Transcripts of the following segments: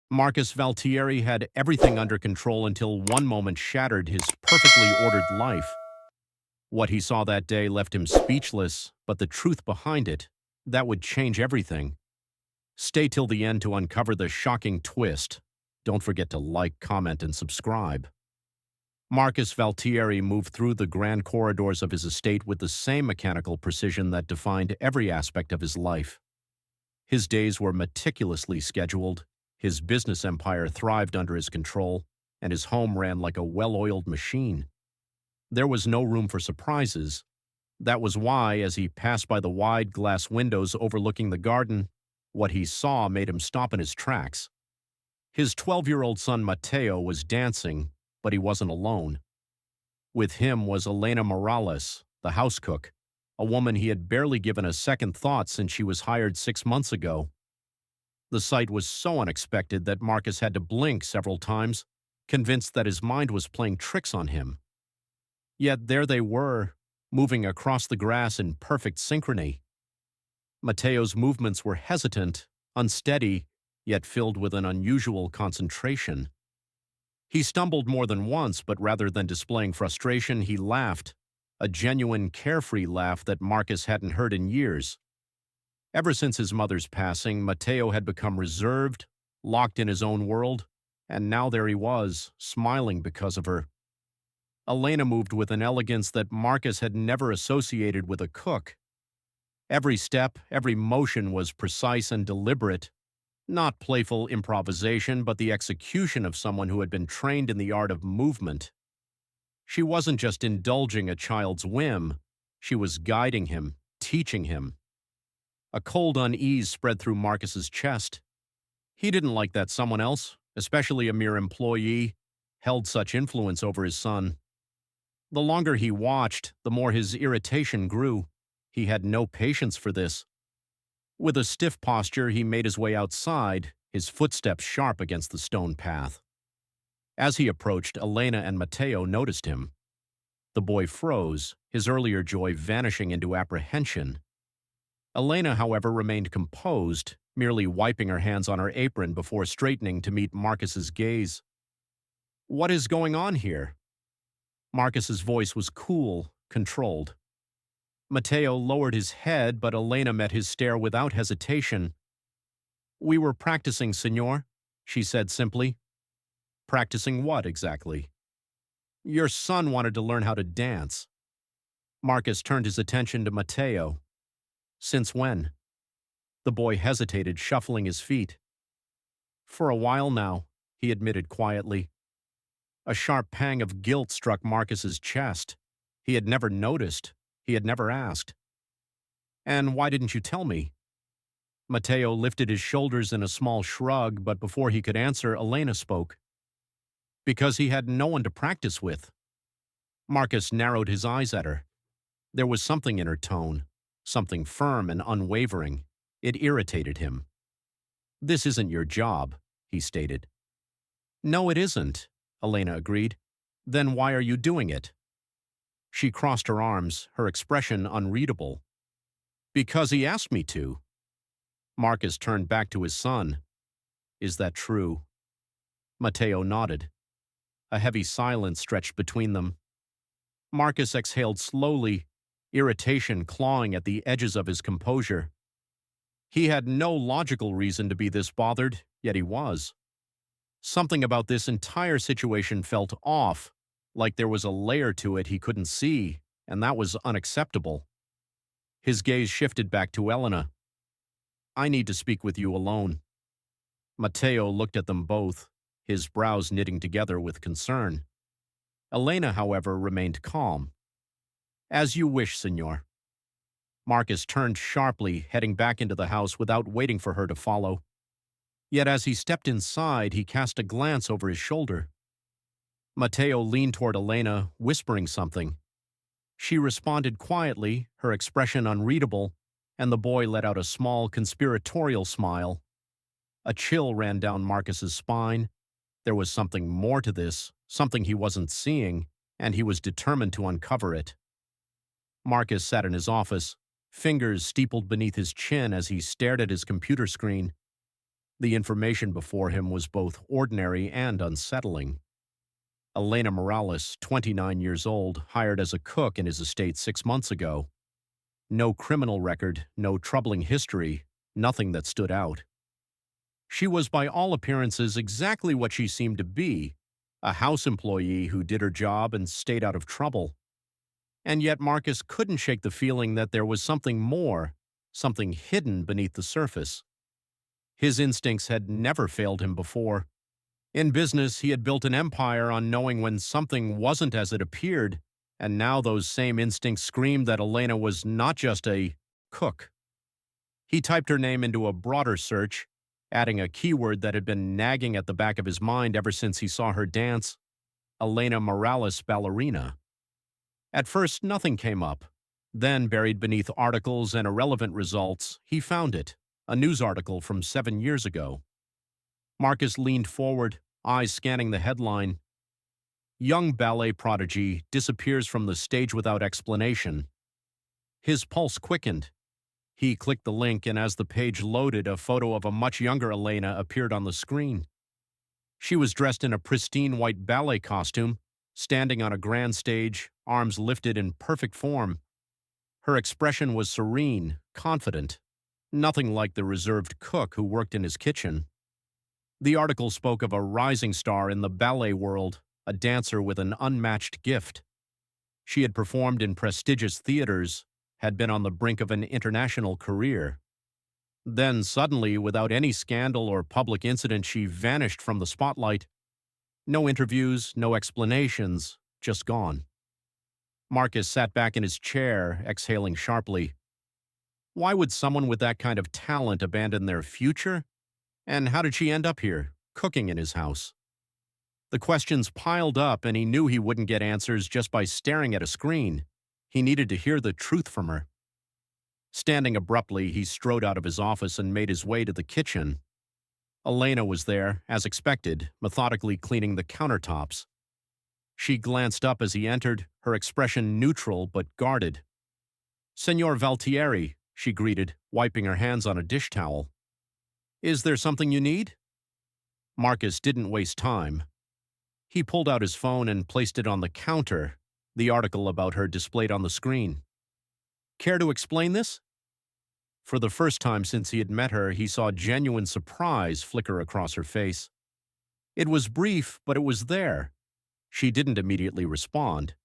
Marcus Valtieri had everything under control until one moment shattered his perfectly ordered life. What he saw that day left him speechless, but the truth behind it, that would change everything. Stay till the end to uncover the shocking twist. Don't forget to like, comment, and subscribe. Marcus Valtieri moved through the grand corridors of his estate with the same mechanical precision that defined every aspect of his life. His days were meticulously scheduled, his business empire thrived under his control, and his home ran like a well-oiled machine. There was no room for surprises. That was why, as he passed by the wide glass windows overlooking the garden, what he saw made him stop in his tracks. His 12-year-old son Matteo was dancing, but he wasn't alone. With him was Elena Morales, the house cook, a woman he had barely given a second thought since she was hired 6 months ago. The sight was so unexpected that Marcus had to blink several times, convinced that his mind was playing tricks on him. Yet there they were, moving across the grass in perfect synchrony. Matteo's movements were hesitant, unsteady, yet filled with an unusual concentration. He stumbled more than once, but rather than displaying frustration, he laughed, a genuine, carefree laugh that Marcus hadn't heard in years. Ever since his mother's passing, Matteo had become reserved, locked in his own world, and now there he was, smiling because of her. Elena moved with an elegance that Marcus had never associated with a cook. Every step, every motion was precise and deliberate, not playful improvisation, but the execution of someone who had been trained in the art of movement. She wasn't just indulging a child's whim, she was guiding him, teaching him. A cold unease spread through Marcus's chest. He didn't like that someone else, especially a mere employee, held such influence over his son. The longer he watched, the more his irritation grew. He had no patience for this. With a stiff posture, he made his way outside, his footsteps sharp against the stone path. As he approached, Elena and Matteo noticed him. The boy froze, his earlier joy vanishing into apprehension. Elena, however, remained composed, merely wiping her hands on her apron before straightening to meet Marcus's gaze. "What is going on here?" Marcus's voice was cool, controlled. Matteo lowered his head, but Elena met his stare without hesitation. "We were practicing, Signor," she said simply. "Practicing what, exactly?" "Your son wanted to learn how to dance." Marcus turned his attention to Matteo. "Since when?" The boy hesitated, shuffling his feet. "For a while now," he admitted quietly. A sharp pang of guilt struck Marcus's chest. He had never noticed. He had never asked. "And why didn't you tell me?" Matteo lifted his shoulders in a small shrug, but before he could answer, Elena spoke. "Because he had no one to practice with." Marcus narrowed his eyes at her. There was something in her tone, something firm and unwavering. It irritated him. "This isn't your job," he stated. "No, it isn't," Elena agreed. "Then why are you doing it?" She crossed her arms, her expression unreadable. "Because he asked me to." Marcus turned back to his son. "Is that true?" Matteo nodded. A heavy silence stretched between them. Marcus exhaled slowly, irritation clawing at the edges of his composure. He had no logical reason to be this bothered, yet he was. Something about this entire situation felt off, like there was a layer to it he couldn't see, and that was unacceptable. His gaze shifted back to Elena. "I need to speak with you alone." Matteo looked at them both, his brows knitting together with concern. Elena, however, remained calm. "As you wish, Signor." Marcus turned sharply, heading back into the house without waiting for her to follow. Yet as he stepped inside, he cast a glance over his shoulder. Matteo leaned toward Elena, whispering something. She responded quietly, her expression unreadable, and the boy let out a small, conspiratorial smile. A chill ran down Marcus's spine. There was something more to this, something he wasn't seeing, and he was determined to uncover it. Marcus sat in his office, fingers steepled beneath his chin as he stared at his computer screen. The information before him was both ordinary and unsettling. Elena Morales, 29 years old, hired as a cook in his estate 6 months ago. No criminal record, no troubling history, nothing that stood out. She was by all appearances exactly what she seemed to be, a house employee who did her job and stayed out of trouble. And yet Marcus couldn't shake the feeling that there was something more, something hidden beneath the surface. His instincts had never failed him before. In business, he had built an empire on knowing when something wasn't as it appeared, and now those same instincts screamed that Elena was not just a cook. He typed her name into a broader search, adding a keyword that had been nagging at the back of his mind ever since he saw her dance: Elena Morales ballerina. At first, nothing came up. Then, buried beneath articles and irrelevant results, he found it, a news article from 7 years ago. Marcus leaned forward, eyes scanning the headline: Young ballet prodigy disappears from the stage without explanation. His pulse quickened. He clicked the link, and as the page loaded, a photo of a much younger Elena appeared on the screen. She was dressed in a pristine white ballet costume, standing on a grand stage, arms lifted in perfect form. Her expression was serene, confident, nothing like the reserved cook who worked in his kitchen. The article spoke of a rising star in the ballet world, a dancer with an unmatched gift. She had performed in prestigious theaters, had been on the brink of an international career. Then suddenly, without any scandal or public incident, she vanished from the spotlight. No interviews, no explanations, just gone. Marcus sat back in his chair, exhaling sharply. Why would someone with that kind of talent abandon their future? And how did she end up here, cooking in his house? The questions piled up, and he knew he wouldn't get answers just by staring at a screen. He needed to hear the truth from her. Standing abruptly, he strode out of his office and made his way to the kitchen. Elena was there, as expected, methodically cleaning the countertops. She glanced up as he entered, her expression neutral but guarded. "Senor Valtieri," she greeted, wiping her hands on a dish towel. "Is there something you need?" Marcus didn't waste time. He pulled out his phone and placed it on the counter, the article about her displayed on the screen. "Care to explain this?" For the first time since he had met her, he saw genuine surprise flicker across her face. It was brief, but it was there. She didn't immediately respond.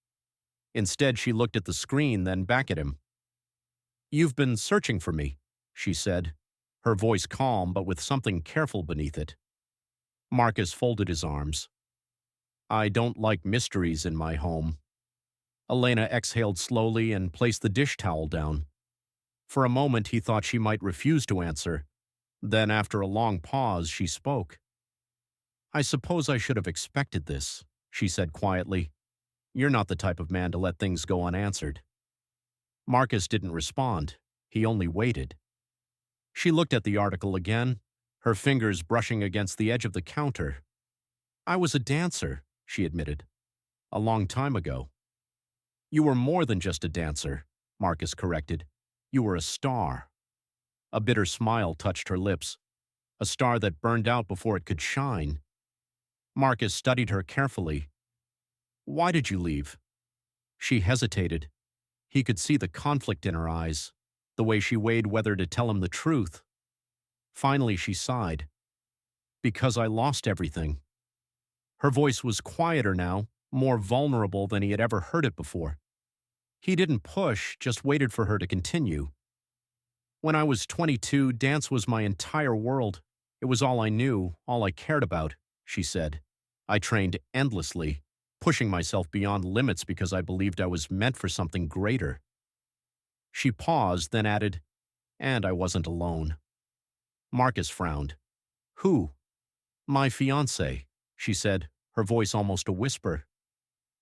Instead, she looked at the screen, then back at him. "You've been searching for me," she said, her voice calm but with something careful beneath it. Marcus folded his arms. "I don't like mysteries in my home." Elena exhaled slowly and placed the dish towel down. For a moment, he thought she might refuse to answer. Then, after a long pause, she spoke. "I suppose I should have expected this," she said quietly. "You're not the type of man to let things go unanswered." Marcus didn't respond. He only waited. She looked at the article again, her fingers brushing against the edge of the counter. "I was a dancer," she admitted. "A long time ago." "You were more than just a dancer," Marcus corrected. "You were a star." A bitter smile touched her lips, a star that burned out before it could shine. Marcus studied her carefully. "Why did you leave?" She hesitated. He could see the conflict in her eyes, the way she weighed whether to tell him the truth. Finally, she sighed. "Because I lost everything." Her voice was quieter now, more vulnerable than he had ever heard it before. He didn't push, just waited for her to continue. "When I was 22, dance was my entire world. It was all I knew, all I cared about," she said. "I trained endlessly, pushing myself beyond limits because I believed I was meant for something greater." She paused, then added, "And I wasn't alone." Marcus frowned. "Who?" "My fiancé," she said, her voice almost a whisper.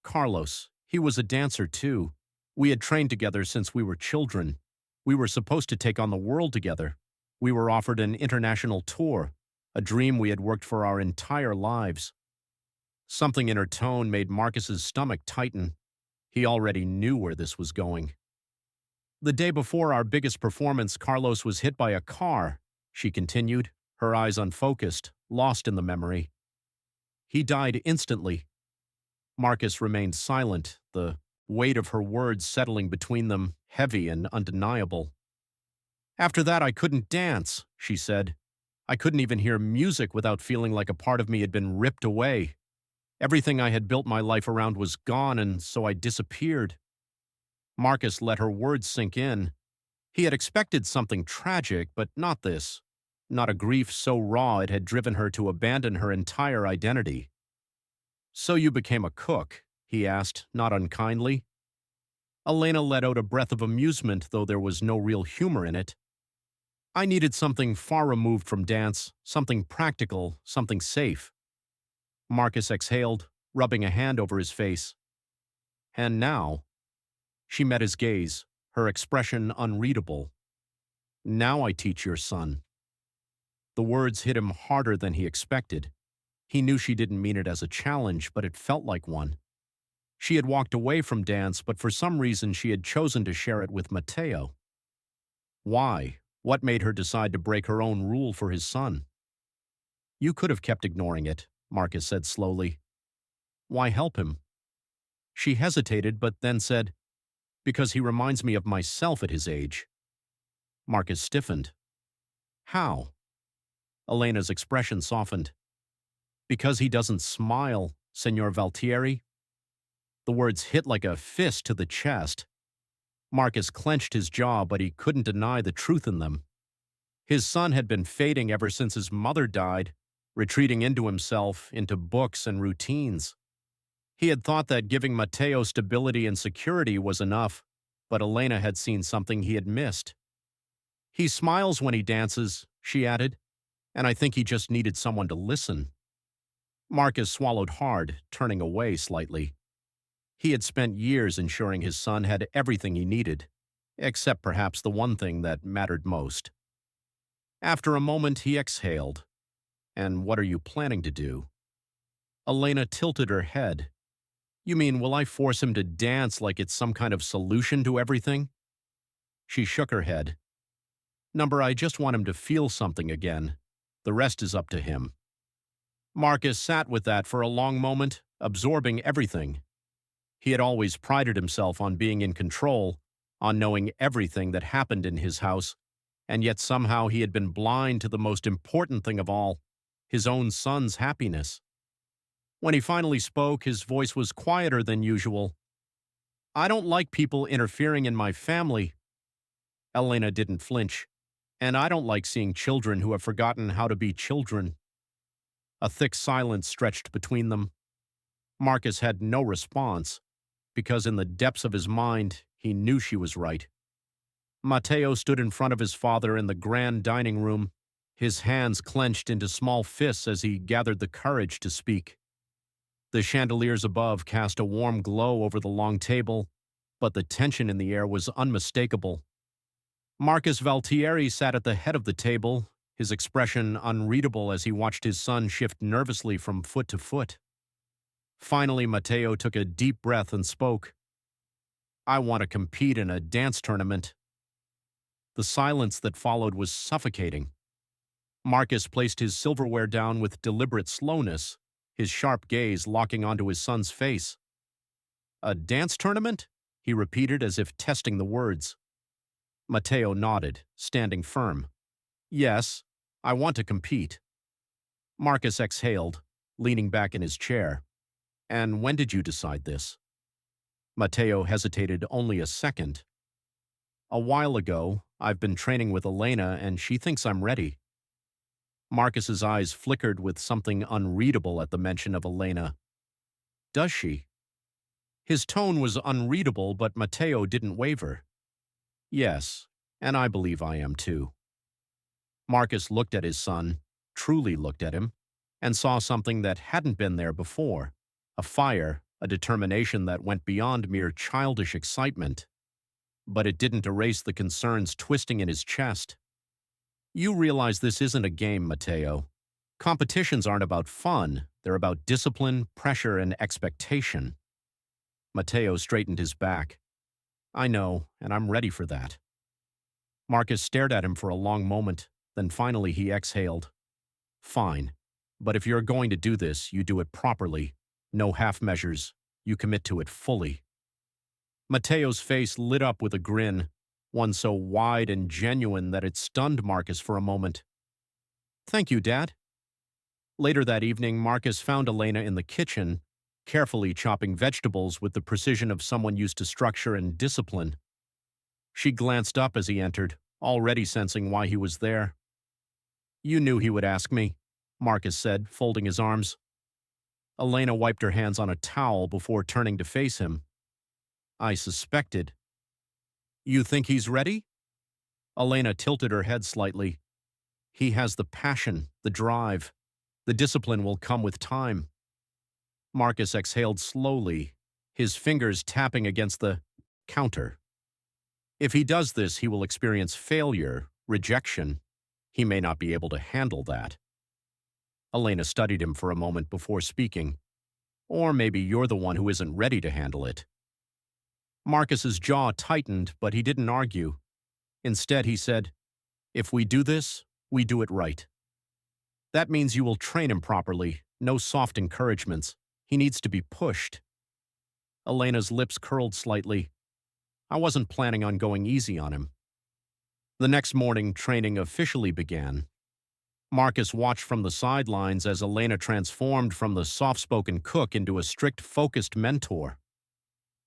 "Carlos. He was a dancer, too. We had trained together since we were children. We were supposed to take on the world together. We were offered an international tour, a dream we had worked for our entire lives." Something in her tone made Marcus's stomach tighten. He already knew where this was going. "The day before our biggest performance, Carlos was hit by a car," she continued, her eyes unfocused, lost in the memory. He died instantly. Marcus remained silent, the weight of her words settling between them, heavy and undeniable. After that, I couldn't dance, she said. I couldn't even hear music without feeling like a part of me had been ripped away. Everything I had built my life around was gone, and so I disappeared. Marcus let her words sink in. He had expected something tragic, but not this. Not a grief so raw it had driven her to abandon her entire identity. "So you became a cook?" he asked, not unkindly. Elena let out a breath of amusement, though there was no real humor in it. "I needed something far removed from dance, something practical, something safe." Marcus exhaled, rubbing a hand over his face. "And now?" She met his gaze, her expression unreadable. "Now I teach your son." The words hit him harder than he expected. He knew she didn't mean it as a challenge, but it felt like one. She had walked away from dance, but for some reason she had chosen to share it with Matteo. Why? What made her decide to break her own rule for his son? "You could have kept ignoring it," Marcus said slowly. "Why help him?" She hesitated, but then said, "Because he reminds me of myself at his age." Marcus stiffened. "How?" Elena's expression softened. "Because he doesn't smile, Signor Valtieri." The words hit like a fist to the chest. Marcus clenched his jaw, but he couldn't deny the truth in them. His son had been fading ever since his mother died, retreating into himself, into books and routines. He had thought that giving Matteo stability and security was enough, but Elena had seen something he had missed. "He smiles when he dances," she added, "and I think he just needed someone to listen." Marcus swallowed hard, turning away slightly. He had spent years ensuring his son had everything he needed, except perhaps the one thing that mattered most. After a moment, he exhaled. "And what are you planning to do?" Elena tilted her head. "You mean, will I force him to dance like it's some kind of solution to everything?" She shook her head. "Number, I just want him to feel something again. The rest is up to him." Marcus sat with that for a long moment, absorbing everything. He had always prided himself on being in control, on knowing everything that happened in his house, and yet somehow he had been blind to the most important thing of all, his own son's happiness. When he finally spoke, his voice was quieter than usual. "I don't like people interfering in my family." Elena didn't flinch. "And I don't like seeing children who have forgotten how to be children." A thick silence stretched between them. Marcus had no response, because in the depths of his mind, he knew she was right. Matteo stood in front of his father in the grand dining room, his hands clenched into small fists as he gathered the courage to speak. The chandeliers above cast a warm glow over the long table, but the tension in the air was unmistakable. Marcus Valtieri sat at the head of the table, his expression unreadable as he watched his son shift nervously from foot to foot. Finally, Matteo took a deep breath and spoke. "I want to compete in a dance tournament." The silence that followed was suffocating. Marcus placed his silverware down with deliberate slowness, his sharp gaze locking onto his son's face. "A dance tournament?" he repeated as if testing the words. Matteo nodded, standing firm. "Yes, I want to compete." Marcus exhaled, leaning back in his chair. "And when did you decide this?" Matteo hesitated only a second. "A while ago. I've been training with Elena, and she thinks I'm ready." Marcus's eyes flickered with something unreadable at the mention of Elena. "Does she?" His tone was unreadable, but Matteo didn't waver. "Yes, and I believe I am too." Marcus looked at his son, truly looked at him, and saw something that hadn't been there before. A fire, a determination that went beyond mere childish excitement. But it didn't erase the concerns twisting in his chest. "You realize this isn't a game, Matteo. Competitions aren't about fun, they're about discipline, pressure, and expectation." Matteo straightened his back. "I know, and I'm ready for that." Marcus stared at him for a long moment, then finally he exhaled. Fine. But if you're going to do this, you do it properly. No half measures. You commit to it fully. Mateo's face lit up with a grin, one so wide and genuine that it stunned Marcus for a moment. Thank you, Dad. Later that evening, Marcus found Elena in the kitchen, carefully chopping vegetables with the precision of someone used to structure and discipline. She glanced up as he entered, already sensing why he was there. You knew he would ask me, Marcus said, folding his arms. Elena wiped her hands on a towel before turning to face him. I suspected. You think he's ready? Elena tilted her head slightly. He has the passion, the drive. The discipline will come with time. Marcus exhaled slowly, his fingers tapping against the counter. If he does this, he will experience failure, rejection. He may not be able to handle that. Elena studied him for a moment before speaking. Or maybe you're the one who isn't ready to handle it. Marcus's jaw tightened, but he didn't argue. Instead, he said, if we do this, we do it right. That means you will train him properly, no soft encouragements. He needs to be pushed. Elena's lips curled slightly. I wasn't planning on going easy on him. The next morning, training officially began. Marcus watched from the sidelines as Elena transformed from the soft-spoken cook into a strict, focused mentor.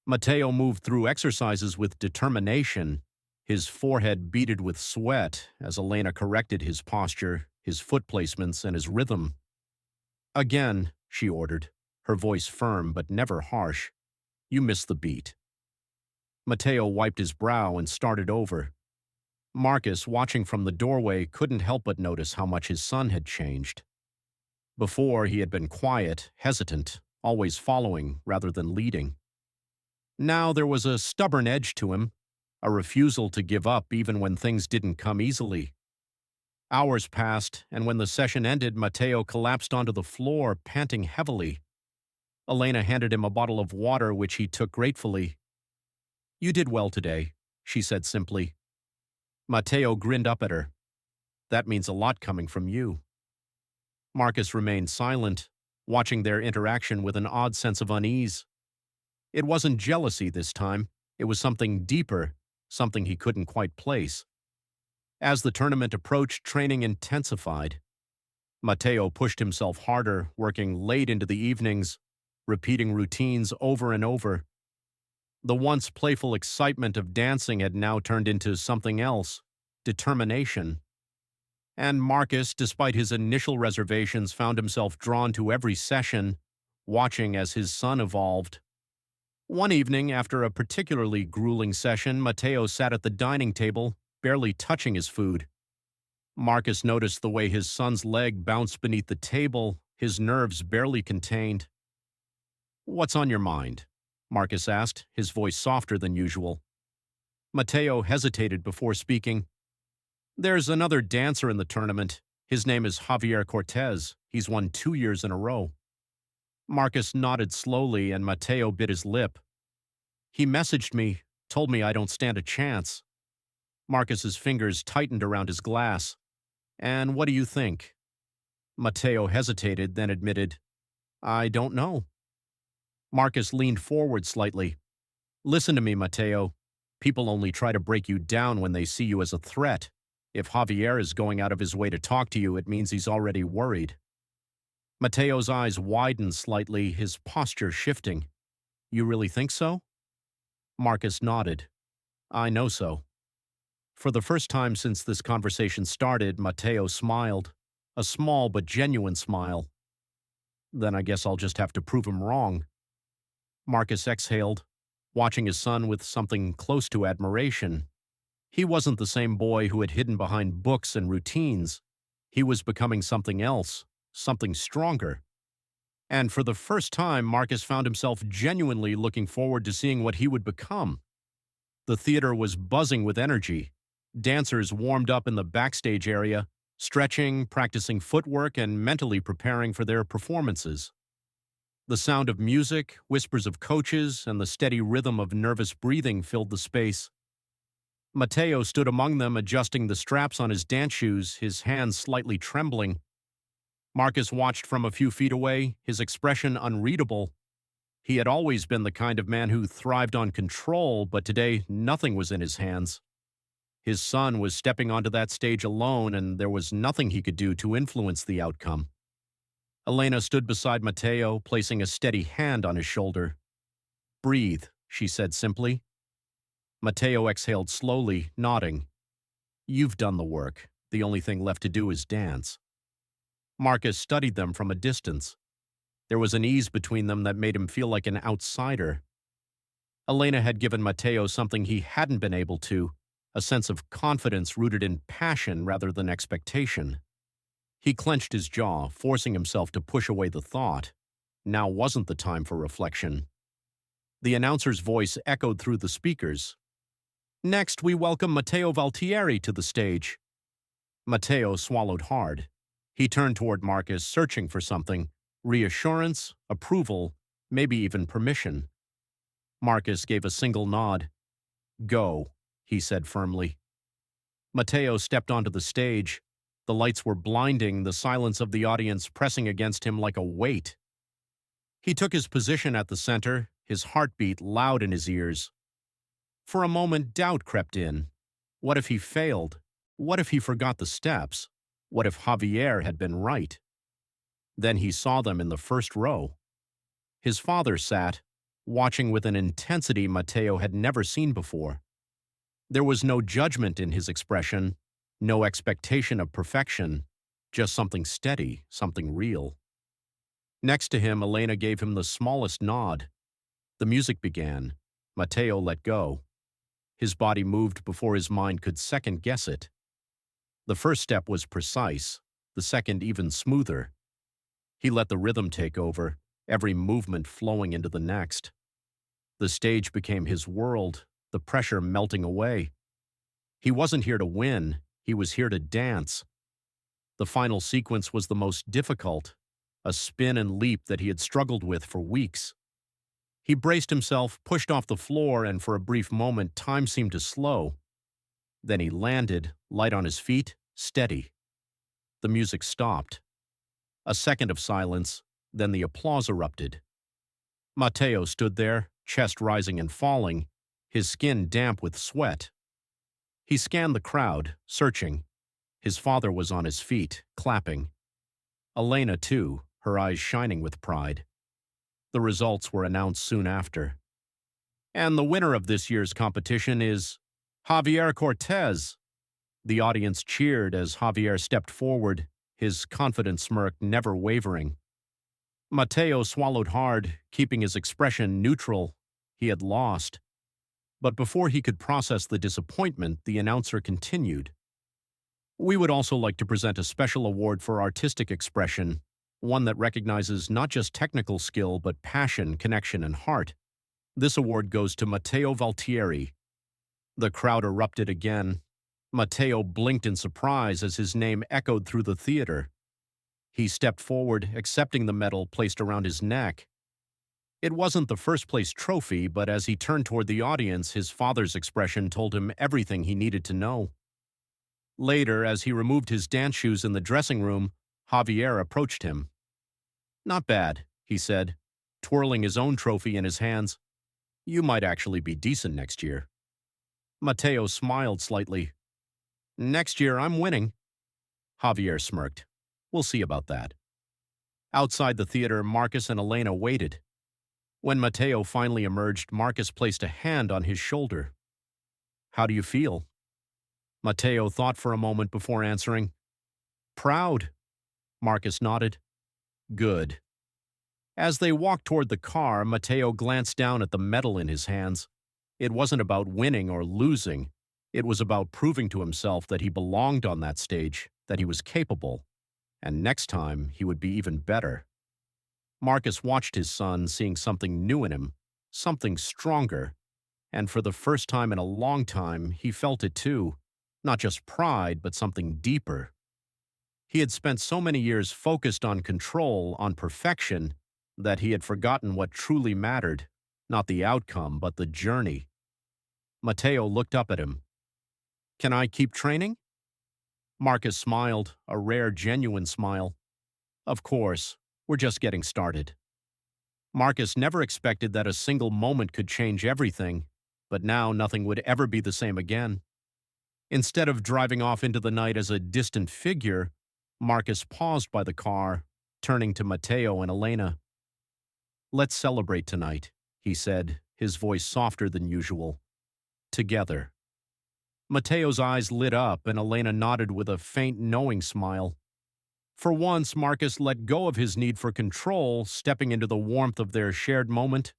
Mateo moved through exercises with determination, his forehead beaded with sweat as Elena corrected his posture, his foot placements, and his rhythm. Again, she ordered, her voice firm but never harsh. You missed the beat. Mateo wiped his brow and started over. Marcus, watching from the doorway, couldn't help but notice how much his son had changed. Before, he had been quiet, hesitant, always following rather than leading. Now there was a stubborn edge to him, a refusal to give up even when things didn't come easily. Hours passed, and when the session ended, Mateo collapsed onto the floor, panting heavily. Elena handed him a bottle of water, which he took gratefully. You did well today, she said simply. Mateo grinned up at her. That means a lot coming from you. Marcus remained silent, watching their interaction with an odd sense of unease. It wasn't jealousy this time. It was something deeper, something he couldn't quite place. As the tournament approached, training intensified. Mateo pushed himself harder, working late into the evenings, repeating routines over and over. The once playful excitement of dancing had now turned into something else, determination. And Marcus, despite his initial reservations, found himself drawn to every session, watching as his son evolved. One evening, after a particularly grueling session, Mateo sat at the dining table, barely touching his food. Marcus noticed the way his son's leg bounced beneath the table, his nerves barely contained. What's on your mind? Marcus asked, his voice softer than usual. Mateo hesitated before speaking. There's another dancer in the tournament. His name is Javier Cortez. He's won 2 years in a row. Marcus nodded slowly, and Mateo bit his lip. He messaged me, told me I don't stand a chance. Marcus's fingers tightened around his glass. And what do you think? Mateo hesitated, then admitted, I don't know. Marcus leaned forward slightly. Listen to me, Mateo. People only try to break you down when they see you as a threat. If Javier is going out of his way to talk to you, it means he's already worried. Mateo's eyes widened slightly, his posture shifting. You really think so? Marcus nodded. I know so. For the first time since this conversation started, Mateo smiled. A small but genuine smile. Then I guess I'll just have to prove him wrong. Marcus exhaled, watching his son with something close to admiration. He wasn't the same boy who had hidden behind books and routines. He was becoming something else, something stronger. And for the first time, Marcus found himself genuinely looking forward to seeing what he would become. The theater was buzzing with energy. Dancers warmed up in the backstage area, stretching, practicing footwork, and mentally preparing for their performances. The sound of music, whispers of coaches, and the steady rhythm of nervous breathing filled the space. Mateo stood among them, adjusting the straps on his dance shoes, his hands slightly trembling. Marcus watched from a few feet away, his expression unreadable. He had always been the kind of man who thrived on control, but today nothing was in his hands. His son was stepping onto that stage alone, and there was nothing he could do to influence the outcome. Elena stood beside Matteo, placing a steady hand on his shoulder. "Breathe," she said simply. Matteo exhaled slowly, nodding. "You've done the work. The only thing left to do is dance." Marcus studied them from a distance. There was an ease between them that made him feel like an outsider. Elena had given Matteo something he hadn't been able to, a sense of confidence rooted in passion rather than expectation. He clenched his jaw, forcing himself to push away the thought. Now wasn't the time for reflection. The announcer's voice echoed through the speakers. "Next, we welcome Matteo Valtieri to the stage." Matteo swallowed hard. He turned toward Marcus, searching for something. Reassurance, approval, maybe even permission. Marcus gave a single nod. "Go," he said firmly. Matteo stepped onto the stage. The lights were blinding, the silence of the audience pressing against him like a weight. He took his position at the center, his heartbeat loud in his ears. For a moment, doubt crept in. What if he failed? What if he forgot the steps? What if Javier had been right? Then he saw them in the first row. His father sat, watching with an intensity Matteo had never seen before. There was no judgment in his expression, no expectation of perfection, just something steady, something real. Next to him, Elena gave him the smallest nod. The music began. Matteo let go. His body moved before his mind could second-guess it. The first step was precise, the second even smoother. He let the rhythm take over, every movement flowing into the next. The stage became his world, the pressure melting away. He wasn't here to win, he was here to dance. The final sequence was the most difficult, a spin and leap that he had struggled with for weeks. He braced himself, pushed off the floor, and for a brief moment time seemed to slow. Then he landed, light on his feet, steady. The music stopped. A second of silence, then the applause erupted. Matteo stood there, chest rising and falling, his skin damp with sweat. He scanned the crowd, searching. His father was on his feet, clapping. Elena, too, her eyes shining with pride. The results were announced soon after. And the winner of this year's competition is Javier Cortez. The audience cheered as Javier stepped forward, his confident smirk never wavering. Matteo swallowed hard, keeping his expression neutral. He had lost. But before he could process the disappointment, the announcer continued. "We would also like to present a special award for artistic expression, one that recognizes not just technical skill but passion, connection, and heart. This award goes to Matteo Valtieri." The crowd erupted again. Matteo blinked in surprise as his name echoed through the theater. He stepped forward, accepting the medal placed around his neck. It wasn't the first-place trophy, but as he turned toward the audience, his father's expression told him everything he needed to know. Later, as he removed his dance shoes in the dressing room, Javier approached him. "Not bad," he said, twirling his own trophy in his hands. "You might actually be decent next year." Matteo smiled slightly. "Next year, I'm winning." Javier smirked. "We'll see about that." Outside the theater, Marcus and Elena waited. When Matteo finally emerged, Marcus placed a hand on his shoulder. "How do you feel?" Matteo thought for a moment before answering. "Proud." Marcus nodded. "Good." As they walked toward the car, Matteo glanced down at the medal in his hands. It wasn't about winning or losing. It was about proving to himself that he belonged on that stage, that he was capable. And next time, he would be even better. Marcus watched his son, seeing something new in him, something stronger. And for the first time in a long time, he felt it too. Not just pride, but something deeper. He had spent so many years focused on control, on perfection, that he had forgotten what truly mattered, not the outcome, but the journey. Matteo looked up at him. "Can I keep training?" Marcus smiled, a rare, genuine smile. Of course, we're just getting started. Marcus never expected that a single moment could change everything, but now nothing would ever be the same again. Instead of driving off into the night as a distant figure, Marcus paused by the car, turning to Matteo and Elena. "Let's celebrate tonight," he said, his voice softer than usual. "Together." Matteo's eyes lit up and Elena nodded with a faint knowing smile. For once, Marcus let go of his need for control, stepping into the warmth of their shared moment.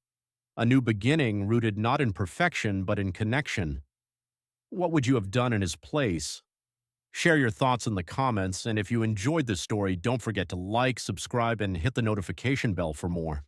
A new beginning rooted not in perfection, but in connection. What would you have done in his place? Share your thoughts in the comments, and if you enjoyed this story, don't forget to like, subscribe, and hit the notification bell for more.